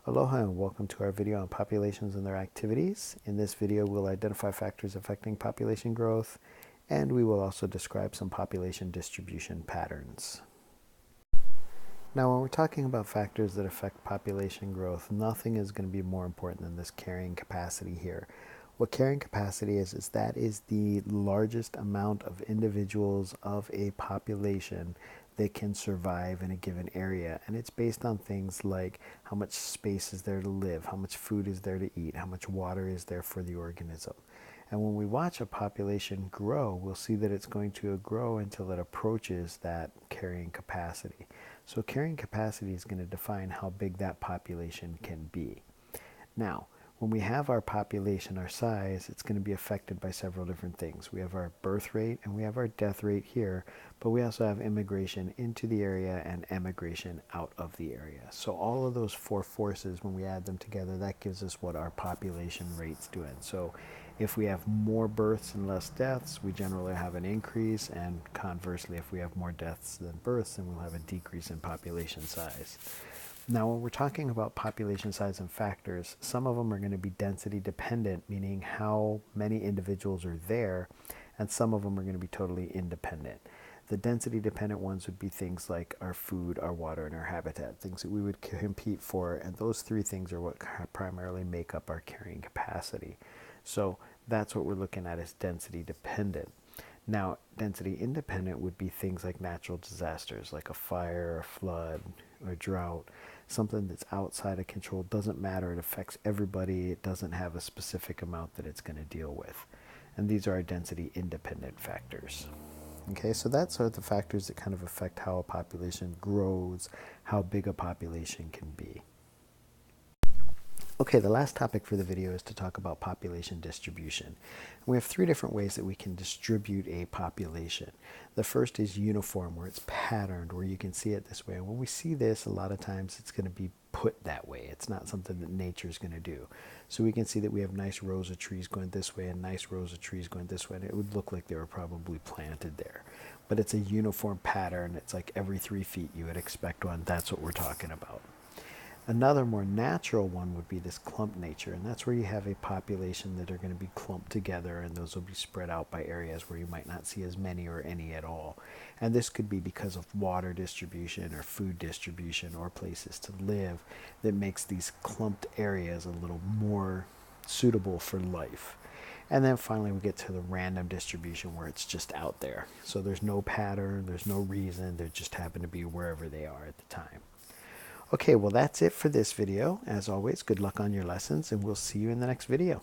Aloha and welcome to our video on populations and their activities. In this video, we'll identify factors affecting population growth, and we will also describe some population distribution patterns. Now, when we're talking about factors that affect population growth, nothing is going to be more important than this carrying capacity here. What carrying capacity is that is the largest amount of individuals of a population that can survive in a given area. And it's based on things like how much space is there to live, how much food is there to eat, how much water is there for the organism. And when we watch a population grow, we'll see that it's going to grow until it approaches that carrying capacity. So carrying capacity is going to define how big that population can be. Now, when we have our population, our size, it's going to be affected by several different things. We have our birth rate and we have our death rate here, but we also have immigration into the area and emigration out of the area. So all of those four forces, when we add them together, that gives us what our population rate's doing. So if we have more births and less deaths, we generally have an increase, and conversely, if we have more deaths than births, then we'll have a decrease in population size. Now, when we're talking about population size and factors, some of them are going to be density dependent, meaning how many individuals are there, and some of them are going to be totally independent. The density dependent ones would be things like our food, our water, and our habitat, things that we would compete for, and those three things are what primarily make up our carrying capacity. So that's what we're looking at as density dependent. Now, density independent would be things like natural disasters, like a fire, a flood, or drought, something that's outside of control. Doesn't matter, it affects everybody, it doesn't have a specific amount that it's going to deal with. And these are our density independent factors. Okay, so that's the factors that kind of affect how a population grows, how big a population can be. Okay, the last topic for the video is to talk about population distribution. We have three different ways that we can distribute a population. The first is uniform, where it's patterned, where you can see it this way. And when we see this, a lot of times it's going to be put that way. It's not something that nature is going to do. So we can see that we have nice rows of trees going this way and nice rows of trees going this way, and it would look like they were probably planted there. But it's a uniform pattern. It's like every 3 feet you would expect one. That's what we're talking about. Another more natural one would be this clump nature, and that's where you have a population that are going to be clumped together, and those will be spread out by areas where you might not see as many or any at all. And this could be because of water distribution or food distribution or places to live that makes these clumped areas a little more suitable for life. And then finally we get to the random distribution, where it's just out there. So there's no pattern, there's no reason, they just happen to be wherever they are at the time. Okay, well that's it for this video. As always, good luck on your lessons, and we'll see you in the next video.